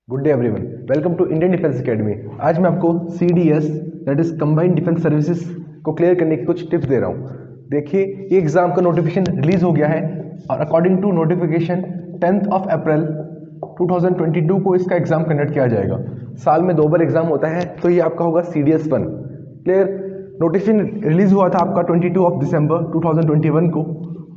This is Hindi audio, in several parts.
Good day everyone, welcome to Indian Defence Academy. आज मैं आपको CDS that is Combined Defence Services को क्लियर करने की कुछ टिप्स दे रहा हूँ। देखिए, ये एग्जाम का नोटिफिकेशन रिलीज हो गया है और according to notification 10th of April 2022 को इसका एग्जाम कंडक्ट किया जाएगा। साल में 2 बार एग्जाम होता है, तो ये आपका होगा CDS 1। क्लियर? नोटिफिकेशन रिलीज हुआ था आपका 22 of December 2021 को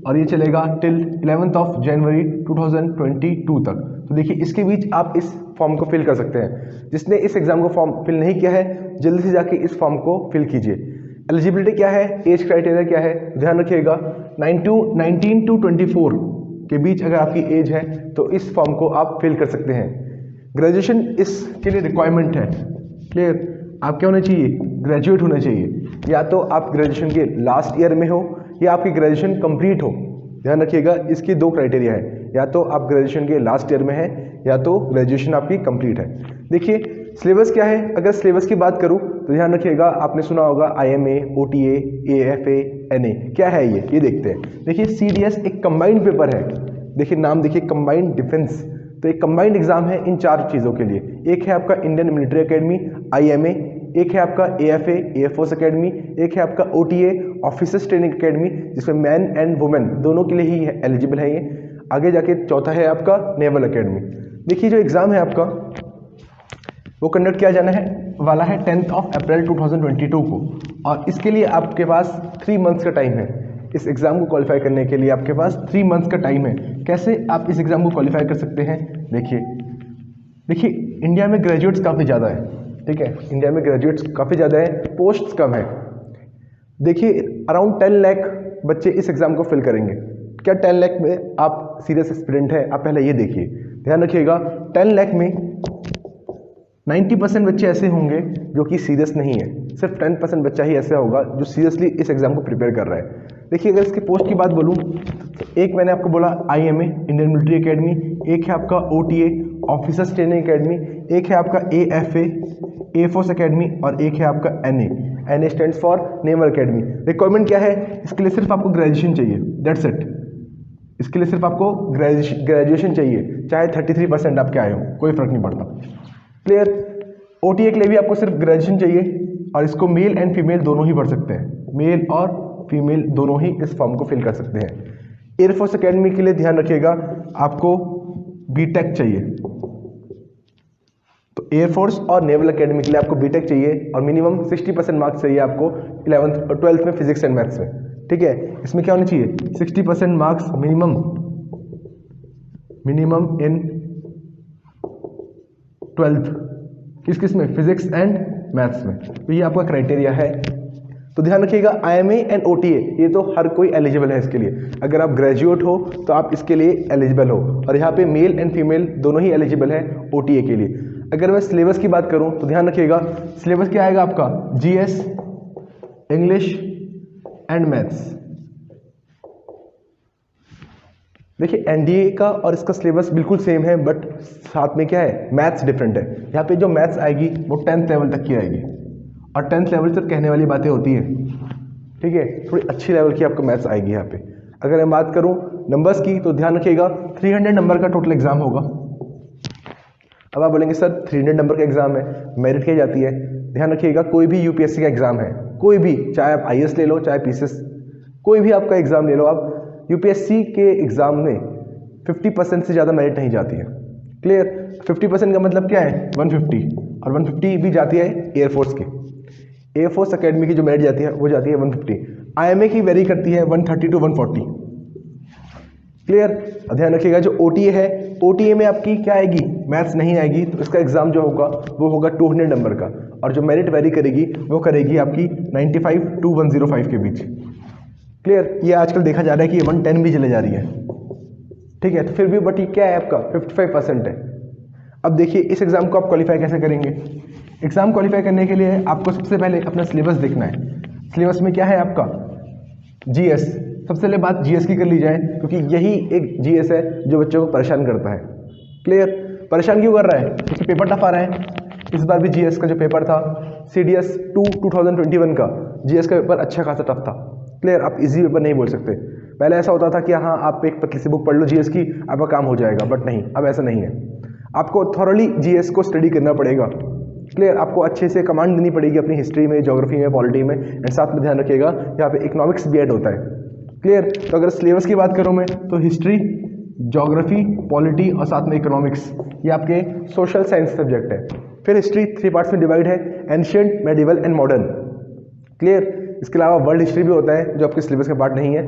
और ये चलेगा टिल 11th of January 2022 तक। तो देखिए, इसके बीच आप इस फॉर्म को फिल कर सकते हैं। जिसने इस एग्जाम को फॉर्म फिल नहीं किया है, जल्दी से जाके इस फॉर्म को फिल कीजिए। एलिजिबिलिटी क्या है, एज क्राइटेरिया क्या है, ध्यान रखिएगा। 19 to 24 के बीच अगर आपकी एज है तो इस फॉर्म को आप फिल कर सकते हैं। ग्रेजुएशन इसके लिए रिक्वायरमेंट है। क्लियर? आप क्या होना चाहिए? ग्रेजुएट होना चाहिए। या तो आप ग्रेजुएशन के लास्ट ईयर में हो या आपकी ग्रेजुएशन कंप्लीट हो। ध्यान रखिएगा, इसकी 2 क्राइटेरिया है, या तो आप ग्रेजुएशन के लास्ट ईयर में है या तो ग्रेजुएशन आपकी कंप्लीट है। देखिए, सिलेबस क्या है। अगर सिलेबस की बात करूं तो ध्यान रखिएगा, आपने सुना होगा IMA, OTA, AFA, NA। क्या है ये देखते हैं। देखिए, CDS एक कंबाइंड पेपर है। देखिए, नाम देखिए, कंबाइंड डिफेंस। तो एक कंबाइंड एग्जाम है इन 4 चीज़ों के लिए। एक है आपका इंडियन मिलिट्री एकेडमी IMA, एक है आपका AFA एयरफोर्स एकेडमी, एक है आपका OTA ऑफिसर्स ट्रेनिंग एकेडमी, जिसमें मैन एंड वुमेन दोनों के लिए ही एलिजिबल है ये। आगे जाके चौथा है आपका नेवल एकेडमी। देखिए, जो एग्ज़ाम है आपका वो कंडक्ट किया जाना है वाला है 10th of April 2022 को, और इसके लिए आपके पास 3 मंथ्स का टाइम है। इस एग्ज़ाम को क्वालिफाई करने के लिए आपके पास 3 मंथ्स का टाइम है। कैसे आप इस एग्ज़ाम को क्वालिफाई कर सकते हैं? देखिए, इंडिया में ग्रेजुएट्स काफ़ी ज़्यादा है। ठीक है, इंडिया में ग्रेजुएट्स काफ़ी ज़्यादा है, पोस्ट्स कम है। देखिए, अराउंड 10 लाख बच्चे इस एग्ज़ाम को फिल करेंगे। क्या 10 लाख में आप सीरियस एस्पिरेंट है? आप पहले ये देखिए। ध्यान रखिएगा, 10 लाख में 90% बच्चे ऐसे होंगे जो कि सीरियस नहीं है। सिर्फ 10% बच्चा ही ऐसा होगा जो सीरियसली इस एग्ज़ाम को प्रिपेयर कर रहा है। देखिए, अगर इसके पोस्ट की बात बोलूँ तो एक मैंने आपको बोला IMA इंडियन मिलिट्री एकेडमी, एक है आपका OTA ऑफिसर्स ट्रेनिंग एकेडमी, एक है आपका AFA एयरफोर्स एकेडमी, और एक है आपका NA stands for naval academy. Requirement क्या है? इसके लिए सिर्फ आपको ग्रेजुएशन चाहिए, दैट्स इट। इसके लिए सिर्फ आपको ग्रेजुएशन चाहिए, चाहे 33% आपके आए हो, कोई फर्क नहीं पड़ता। क्लियर? OTA के लिए भी आपको सिर्फ ग्रेजुएशन चाहिए, और इसको मेल एंड फीमेल दोनों ही भर सकते हैं। मेल और फीमेल दोनों ही इस फॉर्म को फिल कर सकते हैं। एयरफोर्स एकेडमी के लिए ध्यान रखिएगा, आपको BTech चाहिए। तो एयरफोर्स और नेवल एकेडमी के लिए आपको BTech चाहिए, और मिनिमम 60% मार्क्स चाहिए आपको 11th और 12th में फिजिक्स एंड मैथ्स में। ठीक है, इसमें क्या होना चाहिए? 60% मार्क्स मिनिमम इन 12th। किस में? फिजिक्स एंड मैथ्स में। तो ये आपका क्राइटेरिया है। तो ध्यान रखिएगा, IMA एंड OTA ये तो हर कोई एलिजिबल है इसके लिए। अगर आप ग्रेजुएट हो तो आप इसके लिए एलिजिबल हो, और यहाँ पे मेल एंड फीमेल दोनों ही एलिजिबल है OTA के लिए। अगर मैं सिलेबस की बात करूँ तो ध्यान रखिएगा, सिलेबस क्या आएगा आपका? GS, English and maths. देखिए, NDA का और इसका सिलेबस बिल्कुल सेम है, बट साथ में क्या है? मैथ्स डिफरेंट है। यहाँ पे जो मैथ्स आएगी वो 10th लेवल तक की आएगी, और 10th लेवल सिर्फ कहने वाली बातें होती हैं। ठीक है, थोड़ी अच्छी लेवल की आपको मैथ्स आएगी यहाँ पे। अगर मैं बात करूँ नंबर्स की तो ध्यान रखिएगा, 300 नंबर का टोटल एग्जाम होगा। अब आप बोलेंगे सर 300 नंबर का एग्जाम है, मेरिट की जाती है। ध्यान रखिएगा, कोई भी UPSC का एग्जाम है, कोई भी, चाहे आप IAS ले लो, चाहे PCS, कोई भी आपका एग्जाम ले लो आप, UPSC के एग्जाम में 50% से ज़्यादा मेरिट नहीं जाती है। क्लियर? 50% का मतलब क्या है? 150, और 150 भी जाती है एयरफोर्स की। एयरफोर्स एकेडमी की जो मेरिट जाती है वो जाती है 150। IMA की वेरी करती है 130 to 140। क्लियर? ध्यान रखिएगा, जो OTA है, OTA में आपकी क्या आएगी? मैथ्स नहीं आएगी, तो इसका एग्जाम जो होगा वो होगा 200 नंबर का, और जो मेरिट वेरी करेगी वो करेगी आपकी 95 to 105 के बीच। क्लियर? ये आजकल देखा जा रहा है कि 110 भी चले जा रही है। ठीक है, तो फिर भी बट ये क्या है आपका? 55% है। अब देखिए, इस एग्जाम को आप क्वालिफाई कैसे करेंगे? एग्जाम क्वालिफाई करने के लिए आपको सबसे पहले अपना सिलेबस देखना है। सिलेबस में क्या है आपका? GS। सबसे पहले बात GS की कर ली जाए, क्योंकि यही एक GS है जो बच्चों को परेशान करता है। क्लियर? परेशान क्यों कर रहा है? क्योंकि पेपर टफ आ रहा है। इस बार भी GS का जो पेपर था CDS 2021 का GS का पेपर अच्छा खासा टफ था। क्लियर? आप इजी पेपर नहीं बोल सकते। पहले ऐसा होता था कि हाँ, आप एक पतली सी बुक पढ़ लो GS की, आपका काम हो जाएगा, बट नहीं, अब ऐसा नहीं है। आपको थॉरली जीएस को स्टडी करना पड़ेगा। क्लियर, आपको अच्छे से कमांड देनी पड़ेगी अपनी हिस्ट्री में, ज्योग्राफी में, पॉलिटी में, एंड साथ में ध्यान रखिएगा यहाँ पे इकोनॉमिक्स भी ऐड होता है। क्लियर, तो अगर सिलेबस की बात करूँ मैं तो हिस्ट्री, ज्योग्राफी, पॉलिटी और साथ में इकोनॉमिक्स, ये आपके सोशल साइंस सब्जेक्ट है। फिर हिस्ट्री 3 पार्ट्स में डिवाइड है, ancient, medieval and modern. Clear, इसके अलावा वर्ल्ड हिस्ट्री भी होता है जो आपके सिलेबस का पार्ट नहीं है।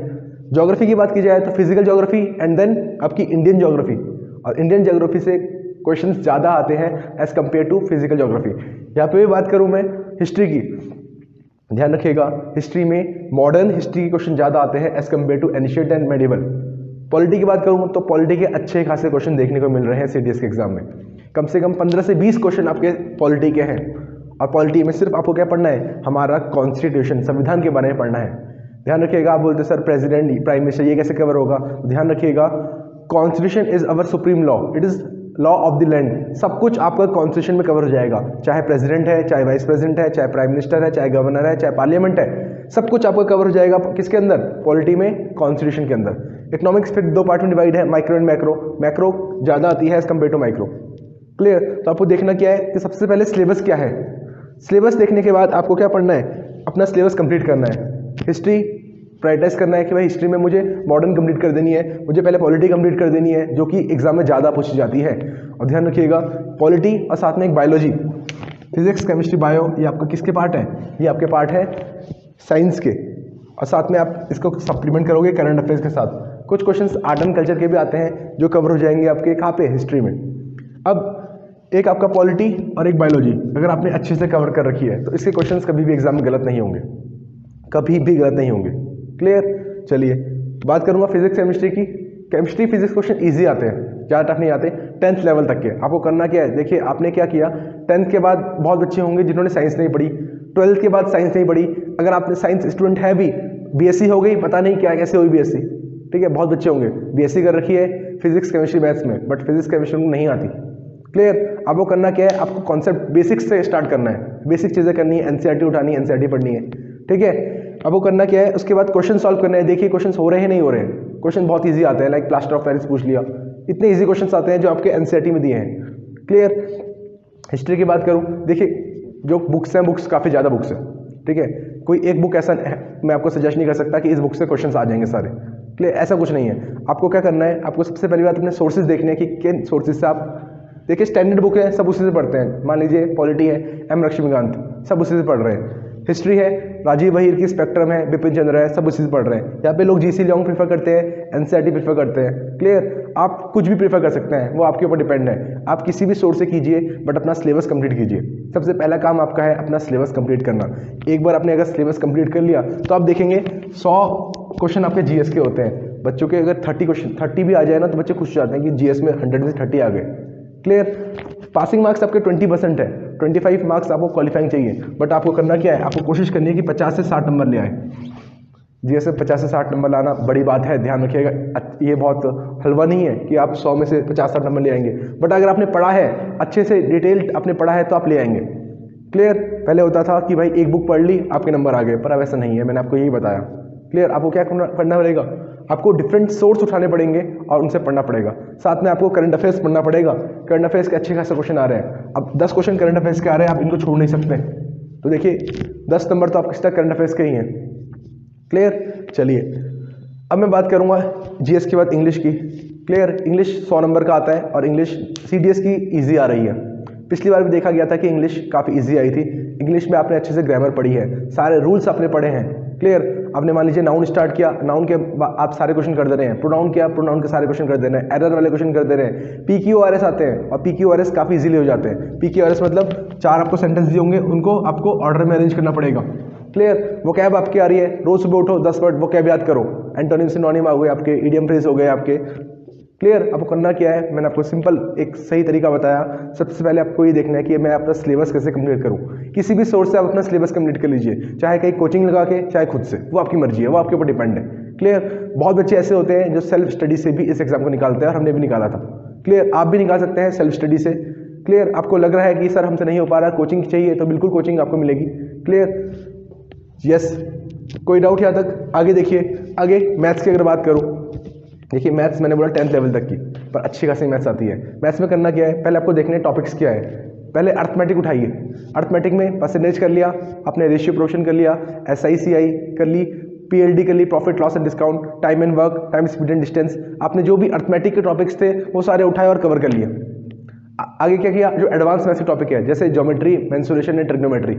ज्योग्राफी की बात की जाए तो फिजिकल ज्योग्राफी एंड देन आपकी इंडियन ज्योग्राफी, और इंडियन ज्योग्राफी से क्वेश्चंस ज़्यादा आते हैं as compare to physical geography. यहाँ पे भी बात करूँ मैं हिस्ट्री की, ध्यान रखिएगा हिस्ट्री में मॉडर्न हिस्ट्री के क्वेश्चन ज़्यादा आते हैं as compare to ancient and medieval. Polity की बात करूँ तो पॉलिटी के अच्छे खासे क्वेश्चन देखने को मिल रहे हैं सीडीएस के एग्जाम में। कम से कम 15 से 20 क्वेश्चन आपके पॉलिटी के हैं, और पॉलिटी में सिर्फ आपको क्या पढ़ना है, हमारा कॉन्स्टिट्यूशन, संविधान के बारे में पढ़ना है। ध्यान रखिएगा, आप बोलते सर प्रेसिडेंट, प्राइम मिनिस्टर, ये कैसे कवर होगा? ध्यान रखिएगा constitution is our supreme law, it is law of the land. सब कुछ आपका कॉन्स्टिट्यूशन में कवर हो जाएगा, चाहे प्रेसिडेंट है, चाहे वाइस प्रेसिडेंट है, चाहे प्राइम मिनिस्टर है, चाहे गवर्नर है, चाहे पार्लियामेंट है, सब कुछ आपका कवर हो जाएगा किसके अंदर? पॉलिटी में, कॉन्स्टिट्यूशन के अंदर। इकोनॉमिक्स फिर 2 पार्ट में डिवाइड है, माइक्रो एंड मैक्रो। मैक्रो ज़्यादा आती है as compare to micro. Clear, तो आपको देखना क्या है कि सबसे पहले सिलेबस क्या है। सिलेबस देखने के बाद आपको क्या पढ़ना है, अपना सिलेबस कंप्लीट करना है। हिस्ट्री प्रायोरिटाइज करना है कि भाई हिस्ट्री में मुझे मॉडर्न कंप्लीट कर देनी है, मुझे पहले पॉलिटी कंप्लीट कर देनी है जो कि एग्जाम में ज़्यादा पूछी जाती है। और ध्यान रखिएगा पॉलिटी और साथ में एक बायोलॉजी, फिजिक्स, केमिस्ट्री, बायो, ये आपका किसके पार्ट है? ये आपके पार्ट है साइंस के, और साथ में आप इसको सप्लीमेंट करोगे करंट अफेयर्स के साथ। कुछ क्वेश्चंस आर्ट एंड कल्चर के भी आते हैं जो कवर हो जाएंगे आपके कहाँ पे? हिस्ट्री में। अब एक आपका पॉलिटी और एक बायोलॉजी अगर आपने अच्छे से कवर कर रखी है तो इसके क्वेश्चंस कभी भी एग्जाम में गलत नहीं होंगे, कभी भी गलत नहीं होंगे। क्लियर, चलिए बात करूंगा फिजिक्स केमिस्ट्री की। केमिस्ट्री फिजिक्स क्वेश्चन इजी आते हैं, ज़्यादा टफ नहीं आते, 10th लेवल तक के। आपको करना क्या है, देखिए आपने क्या किया, 10th के बाद बहुत बच्चे होंगे जिन्होंने साइंस नहीं पढ़ी, 12th के बाद साइंस नहीं पढ़ी। अगर आपने साइंस स्टूडेंट है भी, बीएससी हो गई, पता नहीं क्या कैसे हुई बीएससी, ठीक है, बहुत बच्चे होंगे बीएससी कर रखी है फिजिक्स केमिस्ट्री मैथ्स में, बट फिजिक्स केमिस्ट्री को नहीं आती। क्लियर, आपको करना क्या है, आपको कॉन्सेप्ट बेसिक्स से स्टार्ट करना है, बेसिक चीज़ें करनी है, एनसीईआरटी उठानी है, एनसीईआरटी पढ़नी है, ठीक है। आपको करना क्या है, उसके बाद क्वेश्चन सॉल्व करना है। देखिए क्वेश्चन हो रहे हैं नहीं हो रहे हैं, क्वेश्चन बहुत ईजी आते हैं, लाइक प्लास्टर ऑफ पेरिस पूछ लिया, इतने ईजी क्वेश्चन आते हैं जो आपके एनसीईआरटी में दिए हैं। क्लियर, हिस्ट्री की बात करूँ, देखिए जो बुक्स हैं, बुक्स काफ़ी ज़्यादा बुक्स हैं, ठीक है, कोई एक बुक ऐसा मैं आपको सजेस्ट नहीं कर सकता कि इस बुक से क्वेश्चन आ जाएंगे सारे। क्लियर, ऐसा कुछ नहीं है। आपको क्या करना है, आपको सबसे पहली बात अपने सोर्सेज देखने हैं कि किन सोर्सेज से आप, देखिए स्टैंडर्ड बुक है, सब उसी से पढ़ते हैं। मान लीजिए पॉलिटी है, एम लक्ष्मीकांत, सब उसी से पढ़ रहे हैं। हिस्ट्री है, राजीव बहिर की स्पेक्ट्रम है, बिपिन चंद्र है, सब उसी से पढ़ रहे हैं। यहाँ पे लोग जीसी लॉन्ग प्रीफर करते हैं, एनसीईआरटी प्रीफर करते हैं। क्लियर, आप कुछ भी प्रीफर कर सकते हैं, वो आपके ऊपर डिपेंड है। आप किसी भी सोर्स से कीजिए, बट अपना सिलेबस कंप्लीट कीजिए। सबसे पहला काम आपका है अपना सिलेबस कंप्लीट करना। एक बार आपने अगर सिलेबस कंप्लीट कर लिया तो आप देखेंगे 100 क्वेश्चन आपके जीएस के होते हैं। बच्चों के अगर 30 भी आ जाए ना तो बच्चे खुश हो जाते हैं कि जीएस में 100 में से 30 आ गए। क्लियर, पासिंग मार्क्स आपके 20% है, 25 मार्क्स आपको क्वालिफाइंग चाहिए, बट आपको करना क्या है, आपको कोशिश करनी है कि 50 से 60 नंबर ले आए। जीएस में 50 से 60 नंबर लाना बड़ी बात है, ध्यान रखिएगा। ये बहुत हलवा नहीं है कि आप 100 में से 50-60 नंबर ले आएंगे, बट अगर आपने पढ़ा है अच्छे से, डिटेल आपने पढ़ा है तो आप ले आएंगे। क्लियर, पहले होता था कि भाई एक बुक पढ़ ली आपके नंबर आ गए, पर अब ऐसा नहीं है, मैंने आपको यही बताया। क्लियर, आपको क्या पढ़ना पड़ेगा, आपको डिफरेंट सोर्स उठाने पड़ेंगे और उनसे पढ़ना पड़ेगा। साथ में आपको करंट अफेयर्स पढ़ना पड़ेगा। करंट अफेयर्स के अच्छे खासे क्वेश्चन आ रहे हैं, अब 10 क्वेश्चन करंट अफेयर्स के आ रहे हैं, आप इनको छोड़ नहीं सकते। तो देखिए 10 नंबर तो आपके स्टक करंट अफेयर्स के ही हैं। क्लियर, चलिए अब मैं बात करूंगा जीएस के बाद इंग्लिश की। क्लियर, इंग्लिश 100 नंबर का आता है और इंग्लिश सीडीएस की ईजी आ रही है। पिछली बार भी देखा गया था कि इंग्लिश काफ़ी ईजी आई थी। इंग्लिश में आपने अच्छे से ग्रामर पढ़ी है, सारे रूल्स आपने पढ़े हैं। क्लियर, आपने मान लीजिए नाउन स्टार्ट किया, नाउन के आप सारे क्वेश्चन कर दे रहे हैं, प्रोनाउन किया, प्रोनाउन के सारे क्वेश्चन कर दे रहे हैं, एरर वाले क्वेश्चन कर दे रहे हैं, पीक्यूआरएस आते हैं और पीक्यूआरएस काफ़ी इजीली हो जाते हैं। पीक्यूआरएस मतलब 4 आपको सेंटेंस दिए होंगे, उनको आपको ऑर्डर में अरेंज करना पड़ेगा। क्लियर, वो कैब आपकी आ रही है, रोज सुबह उठो 10 वर्ड वो कैब याद करो, एंटोनिम सिनोनिम आ गए आपके, इडियम फ्रेज हो गए आपके। क्लियर, आपको करना क्या है, मैंने आपको सिंपल एक सही तरीका बताया। सबसे पहले आपको ये देखना है कि मैं अपना सिलेबस कैसे कंप्लीट करूँ। किसी भी सोर्स से आप अपना सिलेबस कंप्लीट कर लीजिए, चाहे कहीं कोचिंग लगा के, चाहे खुद से, वो आपकी मर्जी है, वो आपके ऊपर डिपेंड है। क्लियर, बहुत बच्चे ऐसे होते हैं जो सेल्फ स्टडी से भी इस एग्जाम को निकालते हैं और हमने भी निकाला था। क्लियर, आप भी निकाल सकते हैं सेल्फ स्टडी से। क्लियर, आपको लग रहा है कि सर हमसे नहीं हो पा रहा, कोचिंग चाहिए, तो बिल्कुल कोचिंग आपको मिलेगी। क्लियर, यस, कोई डाउट यहाँ तक? आगे देखिए, आगे मैथ्स की अगर बात करूँ, देखिए मैथ्स मैंने बोला 10th लेवल तक की, पर अच्छी खासी मैथ्स आती है। मैथ्स में करना क्या है, पहले आपको देखने टॉपिक्स क्या है। पहले अर्थमेटिक उठाइए, अर्थमेटिक में परसेंटेज कर लिया, अपने रेशियो प्रोपोर्शन कर लिया, SI CI कर ली, PLD कर ली, profit loss and discount, time and work, time speed and distance. आपने जो भी अर्थमेटिक के टॉपिक्स थे वो सारे उठाए और कवर कर लिए। आगे क्या किया, जो एडवांस मैथ्स के टॉपिक है जैसे ज्योमेट्री, मेंसुरेशन एंड ट्रिग्नोमेट्री,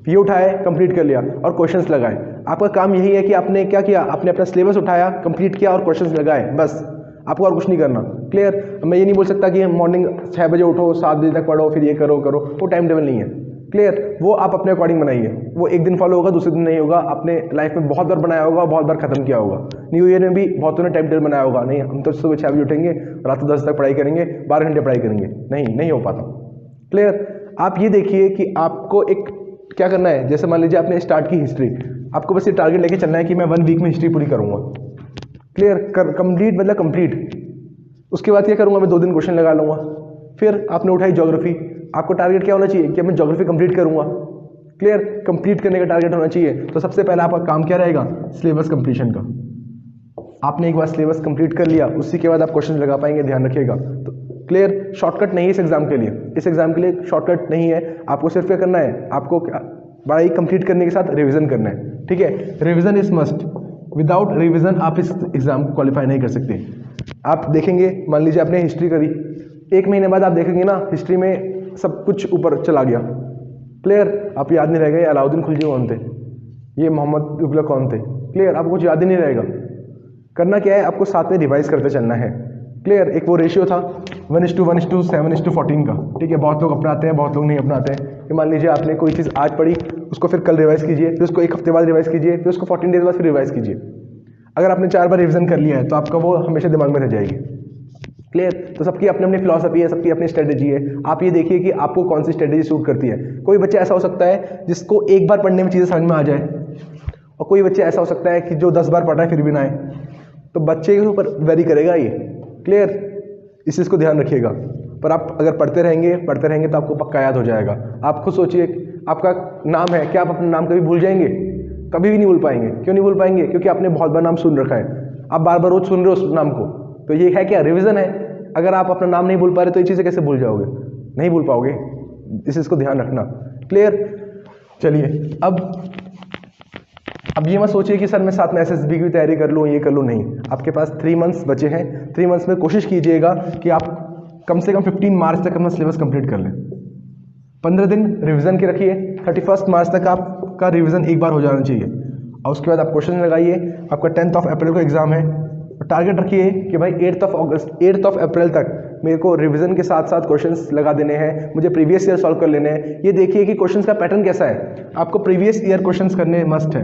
ये उठाए, कंप्लीट कर लिया और क्वेश्चंस लगाए। आपका काम यही है कि आपने क्या किया, आपने अपना सिलेबस उठाया, कंप्लीट किया और क्वेश्चंस लगाए, बस। आपको और कुछ नहीं करना। क्लियर। मैं ये नहीं बोल सकता कि मॉर्निंग 6 बजे उठो, 7 बजे तक पढ़ो, फिर ये करो, वो टाइम टेबल नहीं है। क्लियर। वो आप अपने अकॉर्डिंग बनाइए, वो एक दिन फॉलो होगा, दूसरे दिन नहीं होगा। आपने लाइफ में बहुत बार बनाया होगा, बहुत बार खत्म किया होगा। न्यू ईयर में भी बहुतों ने टाइम टेबल बनाया होगा, नहीं हम तो सुबह 6 बजे उठेंगे, रात 10 तक पढ़ाई करेंगे, 12 घंटे पढ़ाई करेंगे, नहीं हो पाता। क्लियर। आप ये देखिए कि आपको एक क्या करना है, जैसे मान लीजिए आपने स्टार्ट की हिस्ट्री, आपको बस ये टारगेट लेके चलना है कि मैं 1 वीक में हिस्ट्री पूरी करूंगा। क्लियर। कंप्लीट मतलब कंप्लीट। उसके बाद क्या करूंगा, मैं 2 दिन क्वेश्चन लगा लूंगा। फिर आपने उठाई ज्योग्राफी, आपको टारगेट क्या होना चाहिए कि मैं ज्योग्राफी कंप्लीट करूंगा। क्लियर। कंप्लीट करने का टारगेट होना चाहिए। तो सबसे पहला आपका काम क्या रहेगा, सिलेबस कंप्लीशन का। आपने एक बार सिलेबस कंप्लीट कर लिया, उसी के बाद आप क्वेश्चन लगा पाएंगे, ध्यान रखिएगा। तो क्लियर। शॉर्टकट नहीं है इस एग्जाम के लिए, इस एग्जाम के लिए शॉर्टकट नहीं है। आपको सिर्फ क्या करना है, आपको पढ़ाई कंप्लीट करने के साथ रिवीजन करना है। ठीक है, revision is must. Without revision आप इस एग्जाम को क्वालिफाई नहीं कर सकते। आप देखेंगे, मान लीजिए आपने हिस्ट्री करी, 1 महीने बाद आप देखेंगे ना हिस्ट्री में सब कुछ ऊपर चला गया। क्लियर। आप याद नहीं रहेगा ये अलाउद्दीन खिलजी कौन थे, ये मोहम्मद तुगलक कौन थे। क्लियर। आपको कुछ याद ही नहीं रहेगा। करना क्या है, आपको साथ में रिवाइज करते चलना है। क्लियर। एक वो रेशियो था 1:1:7:14 का। ठीक है, बहुत लोग अपनाते हैं, बहुत लोग नहीं अपनाते हैं। कि मान लीजिए आपने कोई चीज़ आज पढ़ी, उसको फिर कल रिवाइज कीजिए, फिर उसको 1 हफ्ते बाद रिवाइज कीजिए, फिर उसको 14 डेज बाद फिर रिवाइज कीजिए। अगर आपने 4 बार रिवीजन कर लिया है तो आपका वो हमेशा दिमाग में रह जाएगी। क्लियर। तो सबकी अपनी अपनी फिलॉसफी है, सबकी अपनी स्ट्रेटेजी है। आप ये देखिए कि आपको कौन सी स्ट्रेटेजी सूट करती है। कोई बच्चा ऐसा हो सकता है जिसको एक बार पढ़ने में चीज़ें समझ में आ जाए, और कोई बच्चा ऐसा हो सकता है कि जो 10 बार पढ़ रहा है फिर भी ना आए। तो बच्चे के ऊपर वेरी करेगा ये। क्लियर। इस चीज़ को ध्यान रखिएगा। पर आप अगर पढ़ते रहेंगे तो आपको पक्का याद हो जाएगा। आप खुद सोचिए, आपका नाम है, क्या आप अपना नाम कभी भूल जाएंगे? कभी भी नहीं भूल पाएंगे। क्यों नहीं भूल पाएंगे? क्योंकि आपने बहुत बार नाम सुन रखा है, आप बार बार रोज सुन रहे हो उस नाम को। तो ये है क्या, रिवीजन है। अगर आप अपना नाम नहीं भूल पा रहे तो ये चीज़ें कैसे भूल जाओगे? नहीं भूल पाओगे। इस चीज़ को ध्यान रखना। क्लियर। चलिए, अब ये मत सोचिए कि सर मैं साथ में SSB की तैयारी कर लूँ, ये कर लूँ। नहीं, आपके पास 3 मंथ्स बचे हैं। 3 मंथ्स में कोशिश कीजिएगा कि आप कम से कम 15 मार्च तक अपना सिलेबस कंप्लीट कर लें। 15 दिन रिवीजन के रखिए, 31 मार्च तक आपका रिवीजन एक बार हो जाना चाहिए। और उसके बाद आप क्वेश्चन लगाइए। आपका 10 अप्रैल को एग्जाम है, टारगेट रखिए कि भाई 8 अप्रैल तक मेरे को रिवीजन के साथ साथ क्वेश्चंस लगा देने हैं, मुझे प्रीवियस ईयर सॉल्व कर लेने हैं। ये देखिए कि क्वेश्चंस का पैटर्न कैसा है। आपको प्रीवियस ईयर क्वेश्चंस करने मस्ट है।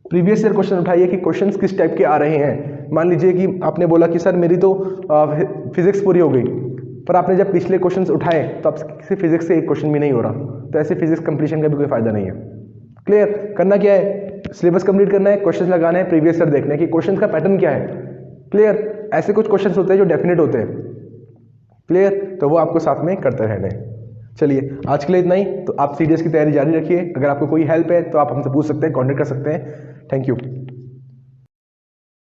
प्रीवियस ईयर क्वेश्चन उठाइए कि क्वेश्चंस किस टाइप के आ रहे हैं। मान लीजिए कि आपने बोला कि सर मेरी तो फिजिक्स पूरी हो गई, पर आपने जब पिछले क्वेश्चंस उठाए तो आपसे फिजिक्स से एक क्वेश्चन भी नहीं हो रहा, तो ऐसे फिजिक्स कंप्लीशन का भी कोई फायदा नहीं है। क्लियर। करना क्या है, सिलेबस कंप्लीट करना है, क्वेश्चंस लगाने हैं, प्रीवियस ईयर देखना है कि क्वेश्चंस का पैटर्न क्या है। क्लियर। ऐसे कुछ क्वेश्चंस होते हैं जो डेफिनेट होते हैं। क्लियर। तो वो आपको साथ में करते रहना है। चलिए, आज के लिए इतना ही। तो आप CDS की तैयारी जारी रखिए। अगर आपको कोई हेल्प है तो आप हमसे पूछ सकते हैं, कॉन्टेक्ट कर सकते हैं। Thank you.